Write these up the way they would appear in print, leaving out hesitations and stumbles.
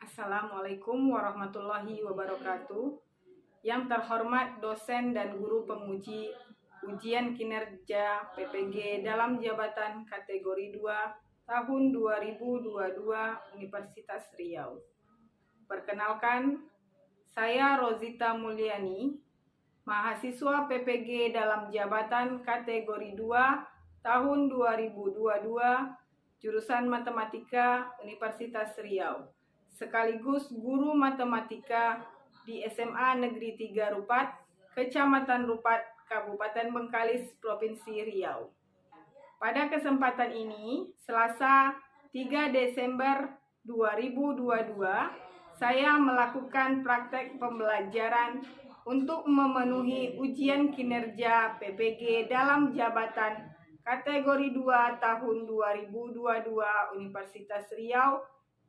Assalamualaikum warahmatullahi wabarakatuh. Yang terhormat dosen dan guru penguji ujian kinerja PPG dalam jabatan kategori 2 tahun 2022 Universitas Riau. Perkenalkan, saya Rozita Mulyani, mahasiswa PPG dalam jabatan kategori 2 tahun 2022 jurusan Matematika Universitas Riau, sekaligus guru matematika di SMA Negeri 3 Rupat, Kecamatan Rupat, Kabupaten Bengkalis, Provinsi Riau. Pada kesempatan ini, Selasa 3 Desember 2022, saya melakukan praktek pembelajaran untuk memenuhi ujian kinerja PPG dalam jabatan kategori 2 tahun 2022 Universitas Riau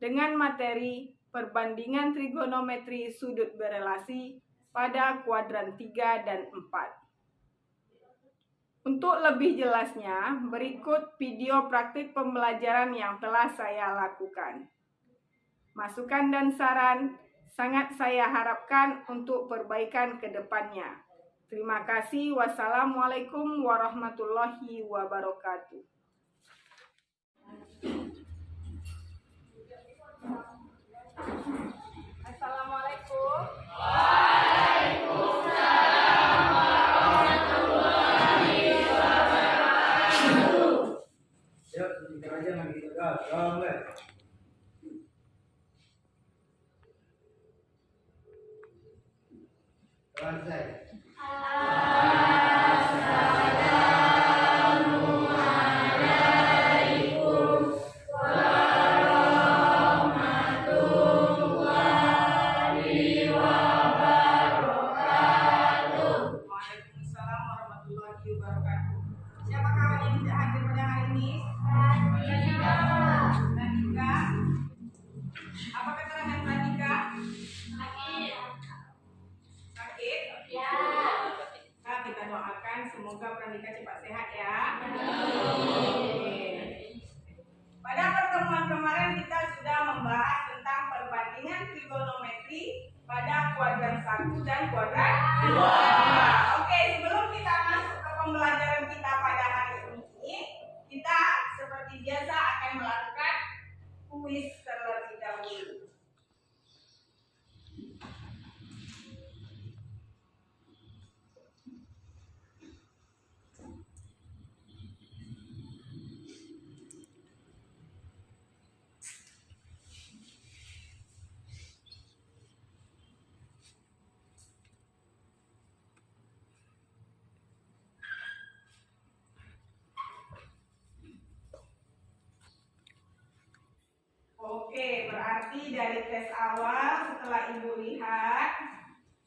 dengan materi perbandingan trigonometri sudut berelasi pada kuadran 3 dan 4. Untuk lebih jelasnya, berikut video praktik pembelajaran yang telah saya lakukan. Masukan dan saran sangat saya harapkan untuk perbaikan ke depannya. Terima kasih. Wassalamualaikum warahmatullahi wabarakatuh. Assalamualaikum. Waalaikumsalam warahmatullahi wabarakatuh. Siap, kita aja lagi tegas. Selesai. Siapa kawan yang tidak hadir pada hari ini? Pratika. Apa keterangan Pratika? Sakit? Ya. Nah, kita doakan semoga Pratika cepat sehat ya. Pada pertemuan kemarin kita sudah membahas tentang perbandingan trigonometri pada kuadran 1 dan kuadran 2. Oke, sebelum kita masuk ke pembelajaran kita pada hari ini, kita seperti biasa akan melakukan kuis terlebih dahulu. Oke, berarti dari tes awal setelah Ibu lihat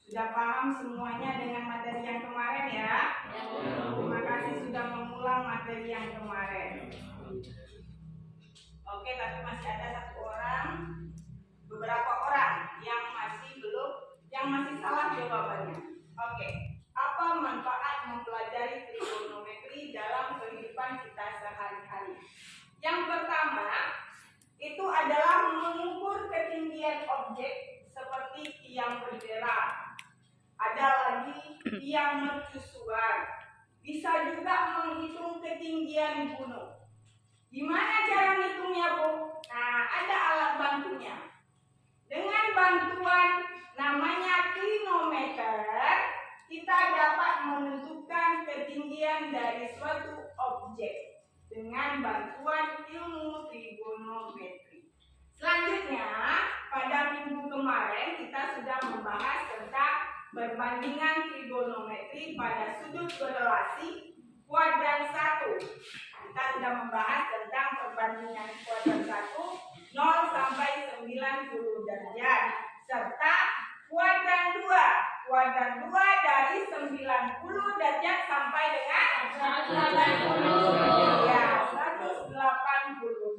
sudah paham semuanya dengan materi yang kemarin ya. Terima kasih sudah mengulang materi yang kemarin. Oke, tapi masih ada beberapa orang yang masih salah jawabannya. Oke, apa manfaat mempelajari trigonometri dalam kehidupan kita sehari-hari? Yang pertama, itu adalah mengukur ketinggian objek seperti tiang bendera. Ada lagi tiang mercusuar. Bisa juga menghitung ketinggian gunung. Gimana cara menghitungnya, Bu? Nah, ada alat bantunya. Dengan bantuan namanya klinometer, kita dapat menentukan ketinggian dari suatu objek dengan bantuan ilmu trigonometri. Selanjutnya, pada minggu kemarin kita sudah membahas tentang perbandingan trigonometri pada sudut berelasi kuadran 1. Kita sudah membahas tentang perbandingan kuadran 1 0 sampai 90 derajat serta kuadran 2. Kuadran 2 dari 90 derajat sampai dengan 180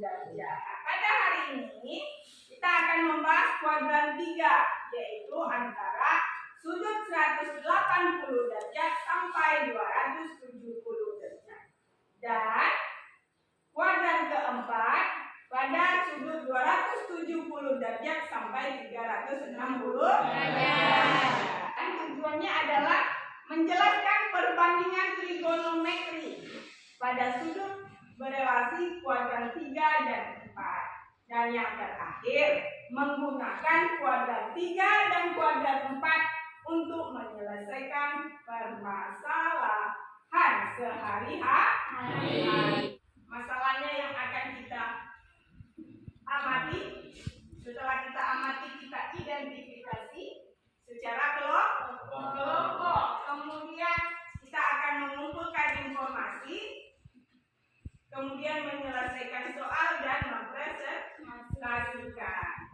derajat. Pada hari ini kita akan membahas kuadran 3, yaitu antara sudut 180 derajat sampai 270 derajat. Dan kuadran keempat pada sudut 270 derajat sampai sampai 360 derajat. Dan tujuannya adalah menjelaskan perbandingan trigonometri pada sudut berelasi kuadran 3 dan 4. Dan yang terakhir, menggunakan kuadran 3 dan kuadran 4 untuk menyelesaikan permasalahan sehari-hari. Masalahnya yang akan kita amati, setelah kita amati, kita identifikasi secara kelompok. Kemudian kita akan mengumpulkan informasi, kemudian menyelesaikan soal dan mempresentasikan.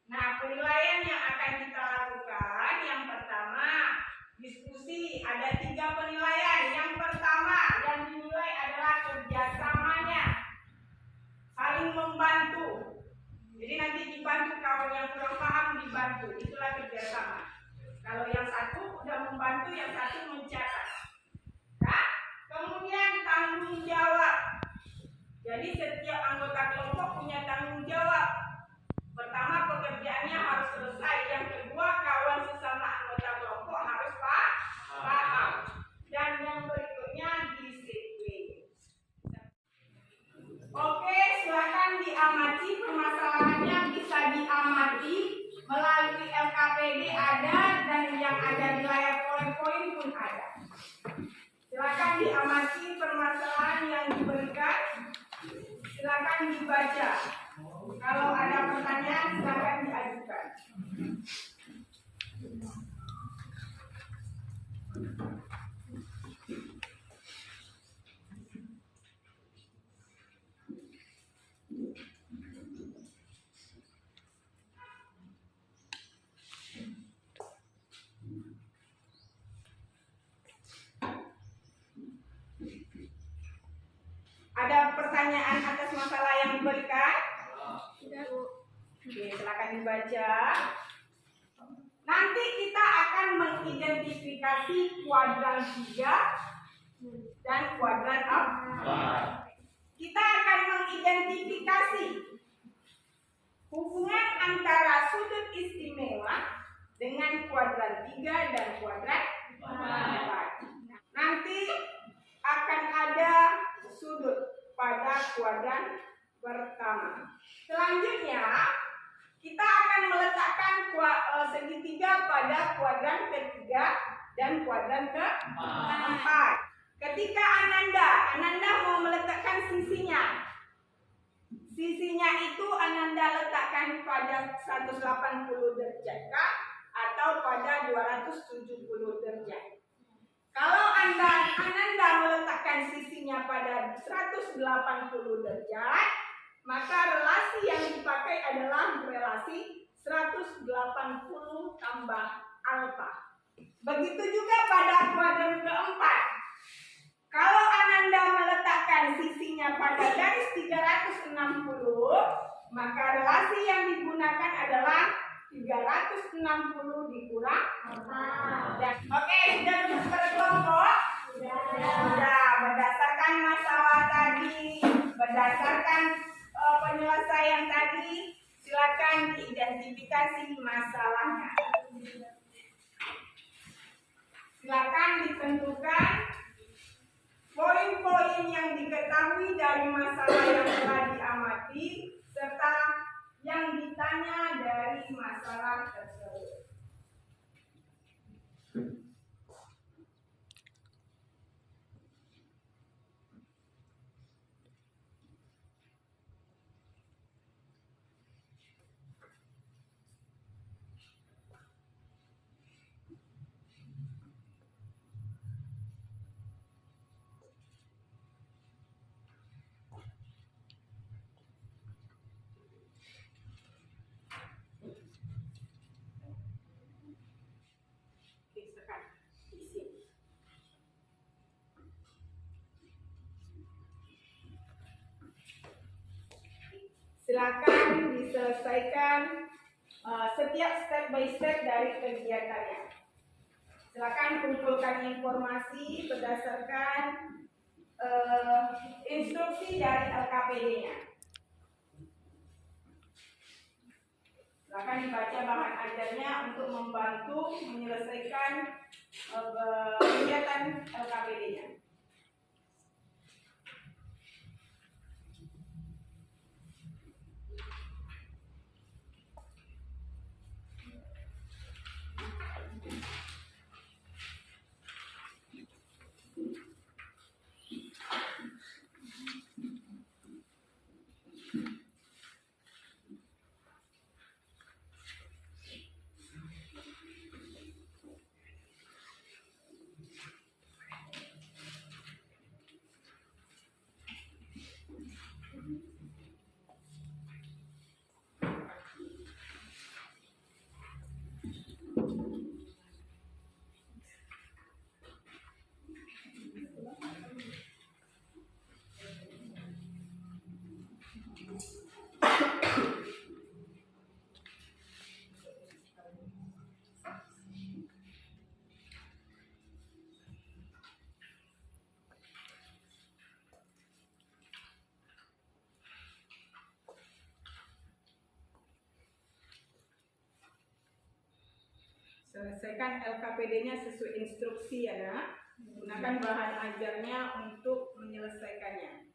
Nah, penilaian yang akan kita lakukan, yang pertama, diskusi. Ada 3 penilaian. Yang pertama, yang dinilai adalah kerjasamanya, saling membantu. Jadi nanti dibantu, kalau yang kurang paham dibantu, itulah kerjasama. Kalau yang satu udah membantu, yang satu mencatat. Nah, kemudian tanggung jawab. Jadi setiap anggota kelompok punya tanggung jawab. Pertama, pekerjaannya harus selesai. Yang kedua, kawan sesama anggota kelompok harus paham. Dan yang berikutnya, disiplin. Oke, silakan diamati. Permasalahannya bisa diamati melalui LKPD ada, dan yang ada di layar poin-poin pun ada. Silakan diamati permasalahan yang diberikan. Silakan dibaca. Kalau ada pertanyaan, silakan diajukan. Ada pertanyaan atas masalah yang diberikan? Oke, silakan dibaca. Nanti kita akan mengidentifikasi kuadran 3 dan kuadran 4. Kita akan mengidentifikasi hubungan antara sudut istimewa dengan kuadran 3 dan kuadran 4. Nanti akan ada sudut pada kuadran pertama. Selanjutnya, kita akan meletakkan segitiga pada kuadran ketiga dan kuadran keempat. Ketika Ananda mau meletakkan sisinya itu Ananda letakkan pada 180 derajat kah atau pada 270 derajat? Kalau Ananda meletakkan sisinya pada 180 derajat, maka relasi yang dipakai adalah relasi 180 tambah alfa. Begitu juga pada kuadran keempat. Kalau Ananda meletakkan sisinya pada garis 360, maka relasi yang digunakan adalah 360 dikurang 4. Oke, sudah duduk berkelompok? Sudah. Berdasarkan masalah tadi, berdasarkan penyelesaian tadi, silakan diidentifikasi masalahnya. Silakan ditentukan poin-poin yang diketahui dari masalah yang telah diamati serta yang ditanya dari masalah tersebut. Silakan diselesaikan setiap step by step dari kegiatannya. Silakan kumpulkan informasi berdasarkan instruksi dari LKPD-nya. Silakan dibaca bahan ajarnya untuk membantu menyelesaikan kegiatan LKPD-nya. Selesaikan LKPD-nya sesuai instruksi ya nak. Gunakan bahan ajarnya untuk menyelesaikannya.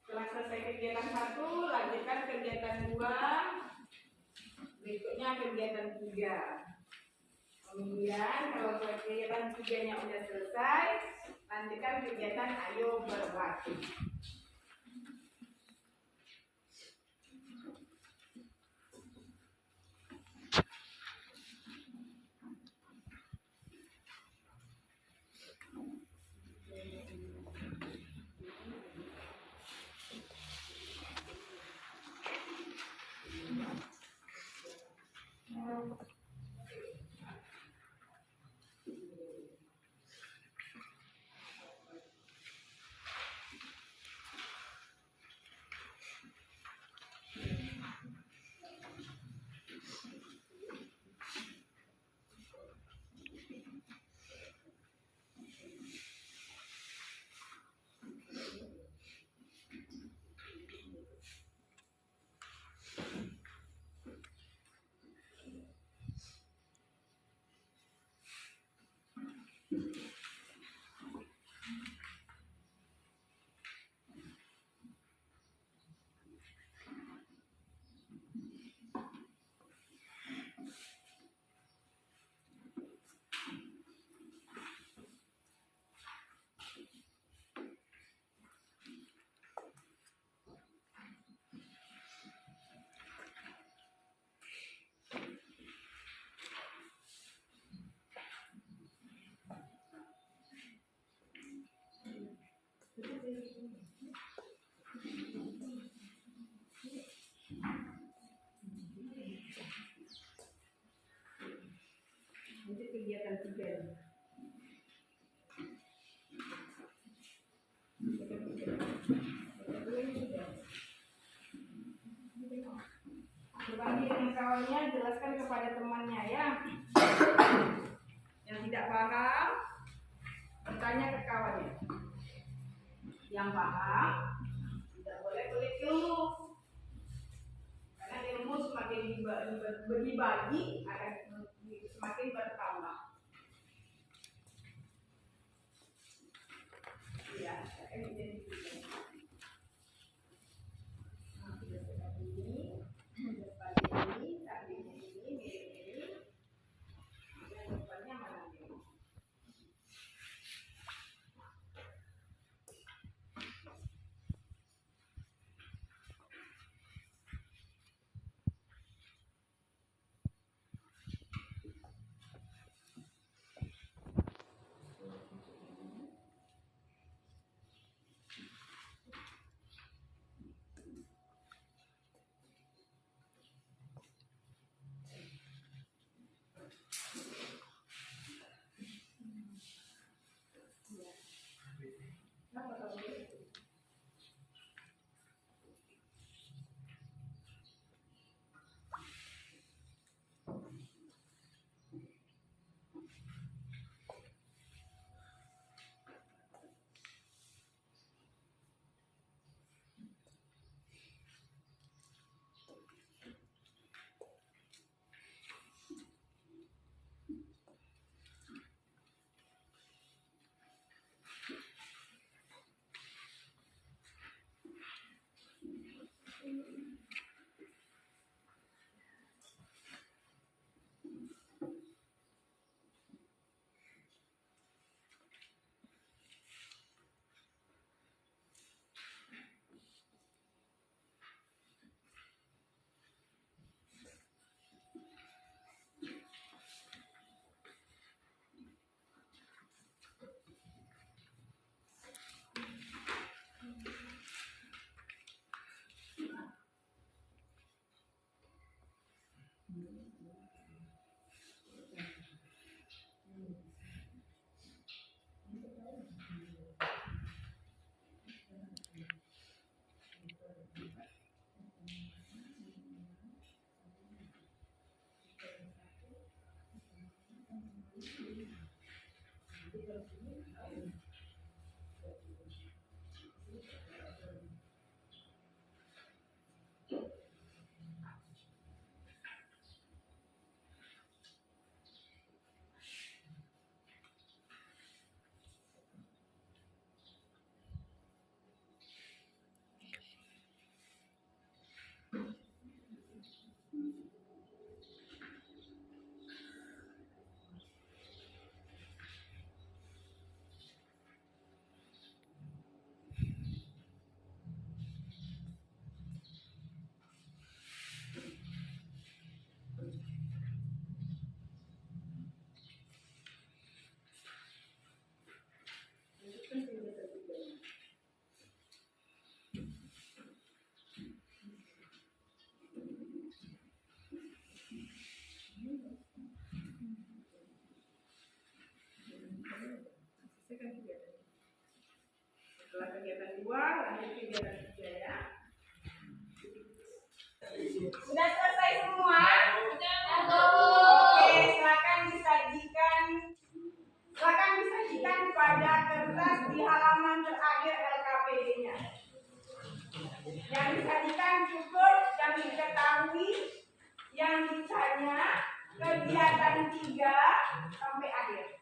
Setelah selesai kegiatan 1, lanjutkan kegiatan 2, berikutnya kegiatan 3. Kemudian kalau kegiatan tiganya udah selesai, lanjutkan kegiatan ayo berlatih. Nanti kegiatan tiga. Berbagi dengan kawannya, jelaskan kepada temannya ya. Yang tidak paham, bertanya ke kawannya. Yang paham, tidak boleh pelit ilmu. Karena ilmu semakin dibagi akan semakin bertambah. Ya, saya menjadi Sudah selesai semua? Oke, silakan disajikan pada kertas di halaman terakhir LKPD-nya. Yang disajikan cukup yang diketahui, yang ditanya kegiatan 3 sampai akhir.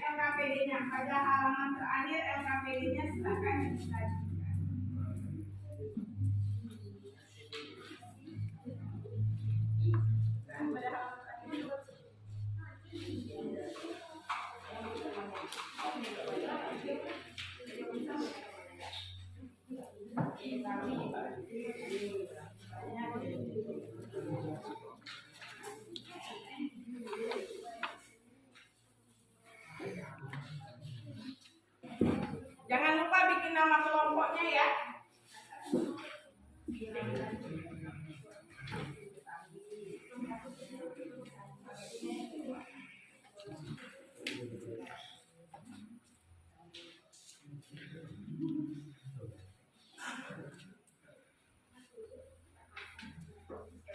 LKPD-nya pada halaman terakhir LKPD-nya silakan disajikan. Jangan lupa bikin nama kelompoknya ya.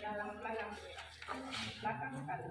Dalam belakang sekali.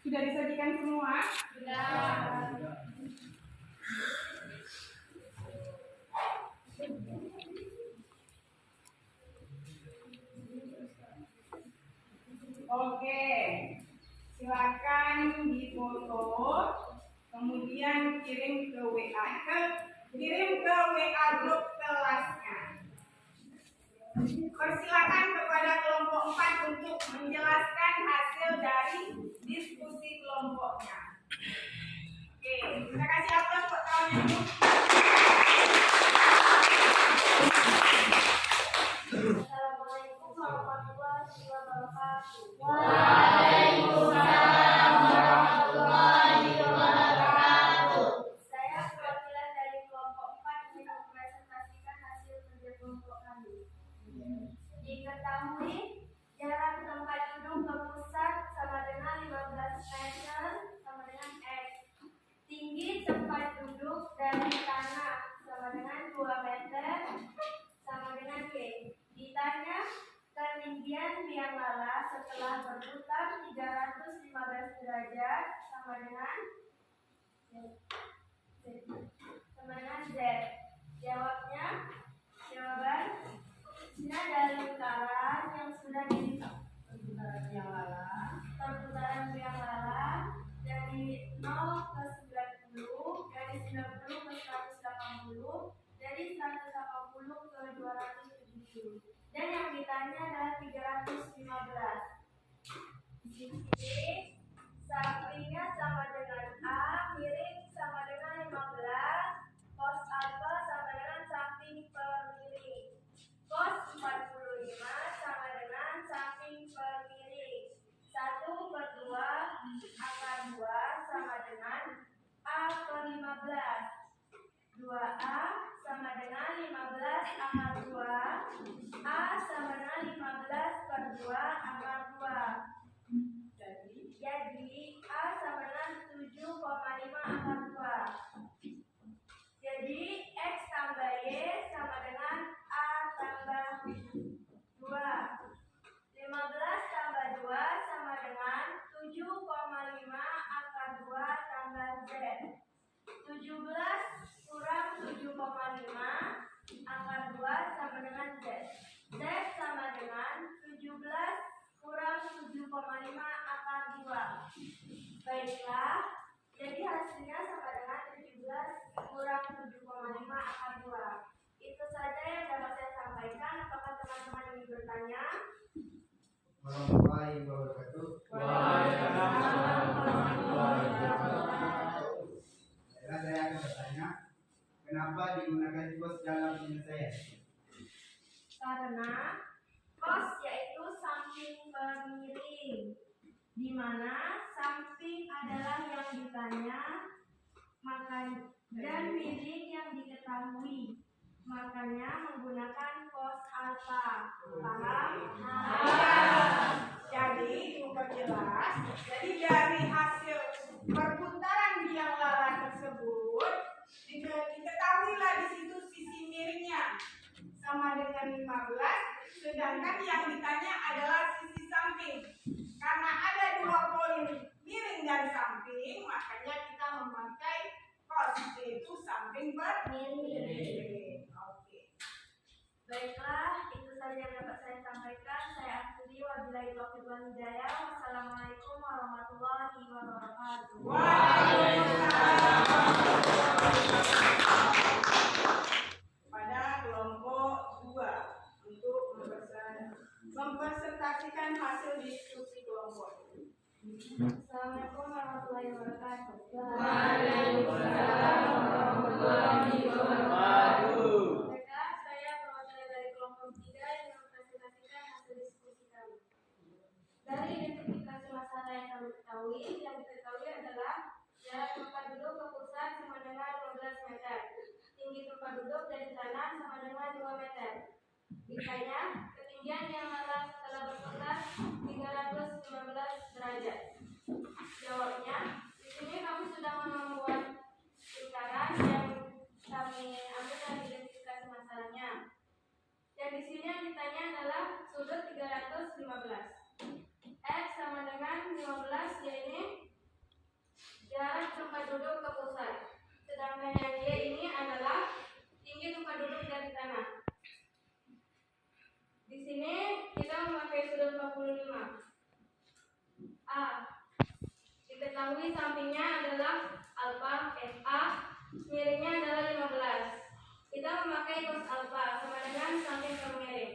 Sudah disajikan semua? Sudah. Oke, silakan difoto, kemudian kirim ke WA grup kelasnya. Persilakan kepada kelompok 4 untuk menjelaskan hasil dari diskusi kelompoknya. Oke, terima kasih atas pertanyaannya. Assalamualaikum warahmatullahi wabarakatuh. Waalaikumsalam warahmatullahi wabarakatuh. Saya perwakilan dari kelompok 4 ingin mempresentasikan hasil kerja kelompok kami. Diketahui, jarak derajat sama dengan Z. Jawabnya, jawaban ini ada lingkaran yang sudah di perputaran yang lalang dari 0 ke 90, dari 90 ke 180, dari 180 ke 270. Dan yang ditanya adalah 315. Di sini sampingnya sama dengan A, miring sama dengan 15, cos alfa sama dengan samping per miring. Cos 45 sama dengan samping per miring. 1/2 akar 2 sama dengan A per 15. 2A sama dengan 15 akar 2. A sama dengan 15/2 akar 2. Jadi A sama dengan 7,5 akar 2. Jadi X tambah Y sama dengan A tambah 2. 15 tambah 2 sama dengan 7,5 akar 2 tambah Z. 17 kurang 7,5 akar 2 sama dengan Z. Z sama dengan 17 kurang 7,5 akar 2. Baiklah, jadi hasilnya sama dengan 17 kurang 7,5 akar 2. Itu saja yang dapat saya sampaikan. Apakah teman-teman ingin bertanya? Warahmatullahi wabarakatuh. Waalaikumsalam warahmatullahi wabarakatuh. Sekarang saya akan bertanya, kenapa digunakan cos dalam penyelesaian? Karena cos yaitu samping per miring, di mana samping adalah yang ditanya, dan miring yang diketahui. Makanya menggunakan cos alfa. Paham? Jadi memperjelas, jadi dari hasil perputaran biang lala tersebut diketahuilah di situ sisi miringnya sama dengan 15, sedangkan yang ditanya adalah sisi samping. Karena ada 2 poin miring dan samping, makanya kita memakai cos, yaitu samping per miring. Oke. Baiklah, itu saja yang dapat saya sampaikan. Saya akhiri, wabillahi taufiq wal hidayah. Wassalamualaikum warahmatullahi wabarakatuh. Pada kelompok 2 untuk mempresentasikan hasil diskusi kelompok. Assalamualaikum warahmatullahi wabarakatuh. Waalaikumsalam warahmatullahi wabarakatuh. Baiklah, saya perwakilan dari kelompok 3 yang mempresentasikan hasil diskusi kami. Dari identifikasi masalah yang diketahui adalah jarak tempat duduk ke pusat sama dengan 15 meter. Tinggi tempat duduk dari tanah sama dengan 2 meter. Ditanya, ketinggian yang lalang setelah berputar 315 derajat. Jawabnya, di sini kami sudah membuat lingkaran yang kami ambil dari identifikasi masalahnya. Dan di sini yang ditanya adalah sudut 315. X sama dengan 15, yaitu jarak tempat duduk ke pusat. Sedangkan yang Y ini adalah tinggi tempat duduk dari tanah. Di sini kita memakai sudut 45. A. Diketahui sampingnya adalah alfa FA, miringnya adalah 15. Kita memakai cos alfa sama dengan samping per miring.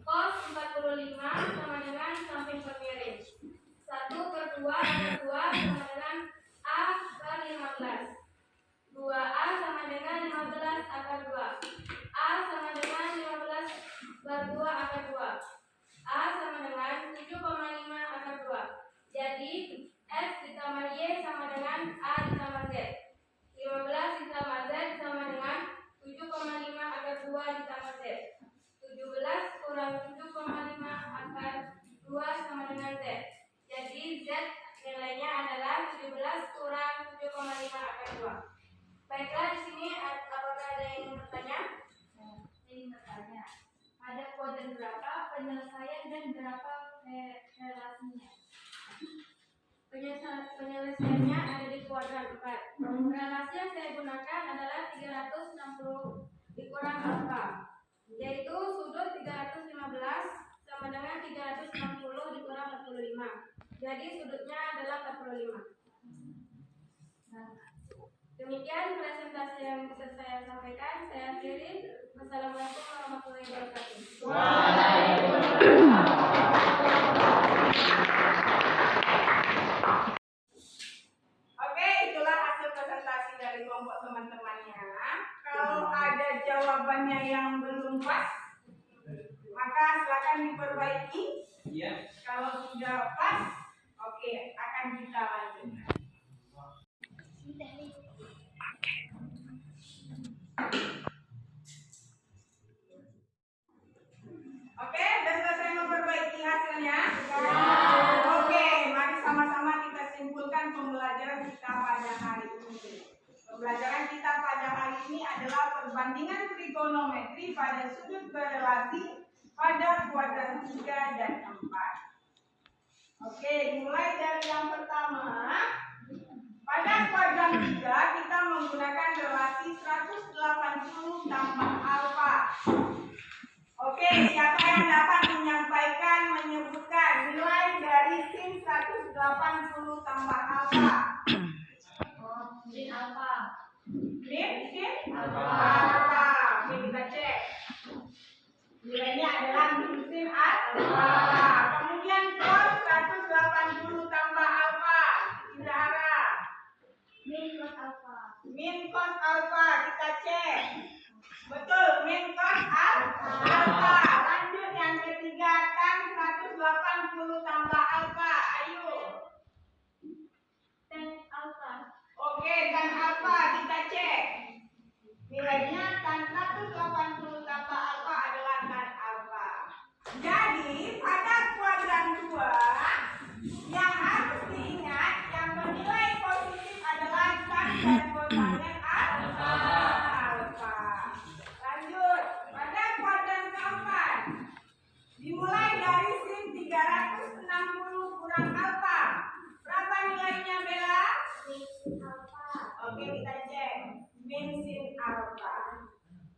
Cos 45 sama dengan samping per miring. 1/2 akar 2 sama dengan A per 15. 2A sama dengan 15 akar 2. A sama dengan 15/2 akar 2. A sama dengan 7,5 akar 2. Jadi X ditambah Y sama dengan A ditambah Z. 15 ditambah Z sama dengan 7,5 akar 2 ditambah Z. 17 kurang 7,5 akar 2 sama dengan Z. Jadi Z nilainya adalah 17 kurang 7,5 akar 2. Baiklah, di sini apakah ada yang ingin bertanya? Ingin bertanya. Ada kuadran berapa, penyelesaian, dan berapa relasinya? Penyelesaiannya ada di kuadran 4. Relasi yang saya gunakan adalah 360 dikurang alfa, yaitu sudut 315 sama dengan 360 dikurang 45. Jadi sudutnya adalah 45. Demikian presentasi yang bisa saya sampaikan. Saya akhiri. Wassalamualaikum warahmatullahi wabarakatuh. Oke, itulah hasil presentasi dari kelompok teman-temannya. Kalau ada jawabannya yang belum pas, maka silakan diperbaiki. Iya. Kalau sudah pas, oke, akan kita lanjutkan. Oke, sudah selesai memperbaiki hasilnya? Oke, mari sama-sama kita simpulkan pembelajaran kita pada hari ini. Pembelajaran kita pada hari ini adalah perbandingan trigonometri pada sudut berelasi pada kuadran 3 dan 4. Oke, mulai dari yang pertama. Pada kuadran 3 kita menggunakan relasi 180 tambah alfa. Oke, siapa yang dapat menyebutkan nilai dari sin 180 tambah alfa? Sin alfa. Sin Alfa. alfa. Oke, kita cek. Nilainya adalah sin alfa. Kemudian cos 180 tambah alfa. Tidak harap. Min cos alfa. Min cos alfa kita cek. Betul, min cos alfa. Lanjut yang ketiga, tan 180 tambah alfa. Ayo. Tan alfa. Oke, tan alfa kita cek. Nilainya tan 180 tambah alfa adalah tan alfa. Jadi, pada kuadran 2 yang harus diingat yang bernilai positif adalah tan dan kotangen alfa. Lanjut, pada kuadran keempat dimulai dari sin 360 kurang alfa. Berapa nilainya, Bella? Sin alfa. Oke, kita cek. Min sin alfa.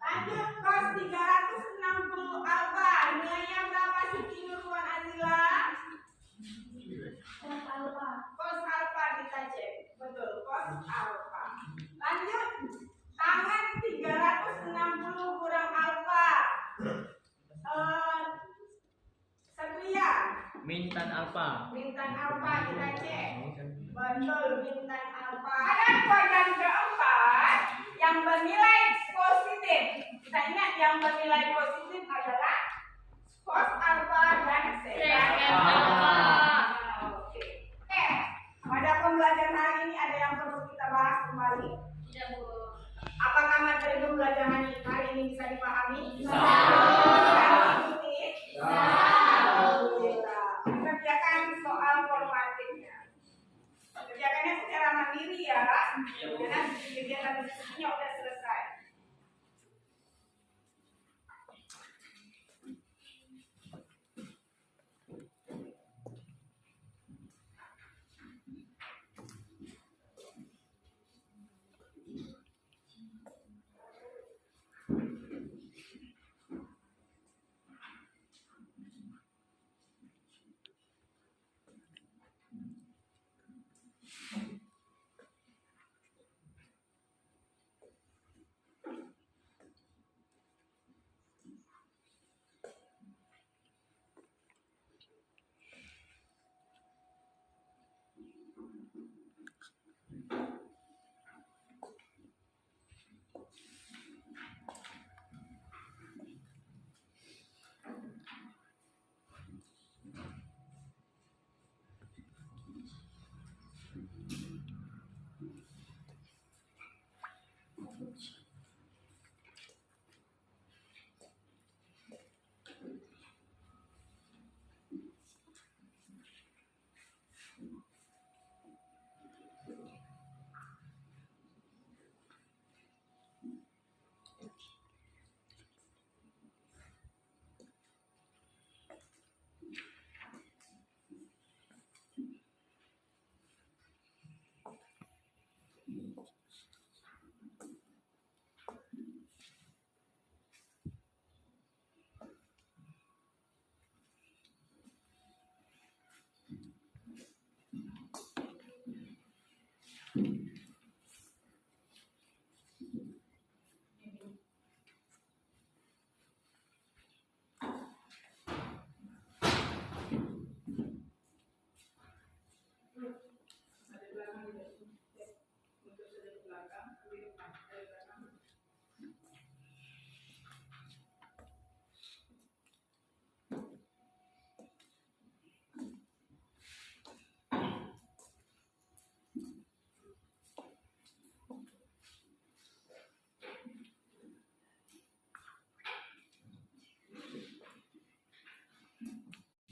Lanjut, cos 360 alfa. Nilainya berapa, Siti Nurwan Azila? Cos alfa. Cos alfa kita cek. Betul, cos alfa. Lanjut, tangan 360 kurang alfa. Satria, Mintan alfa. bintang alfa kita cek. Betul, bintang alfa. Ada kuadran keempat yang bernilai positif. Kita ingat yang bernilai positif adalah cos alfa dan sec alfa. Oke. Pada pembelajaran hari ini ada yang perlu kita bahas kembali. Tidak, Bu. Apakah materi pembelajaran hari ini bisa dipahami? Bisa. Diikuti? Bisa. Alhamdulillah. Kerjakan soal formatifnya. Kerjakannya secara mandiri ya. Karena kegiatan diskusinya udah selesai.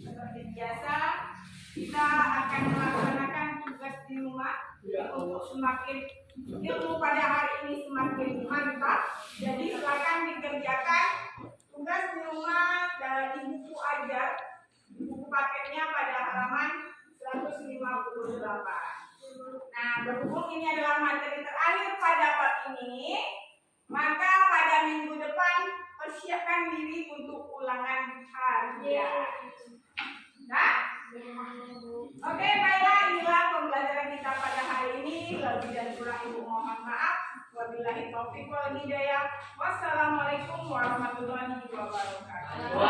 Seperti biasa, kita akan melaksanakan tugas di rumah untuk semakin ilmu pada hari ini semakin mantap. Jadi silakan dikerjakan tugas di rumah di buku ajar, buku paketnya pada halaman 158. Nah, berhubung ini adalah materi terakhir pada bab ini, maka pada minggu depan persiapkan diri untuk ulangan harian. Nah, oke, baiklah, inilah pembelajaran kita pada hari ini. Lebih dan kurang ibu mohon maaf. Wabillahi taufiq wal hidayah. Wassalamualaikum warahmatullahi wabarakatuh.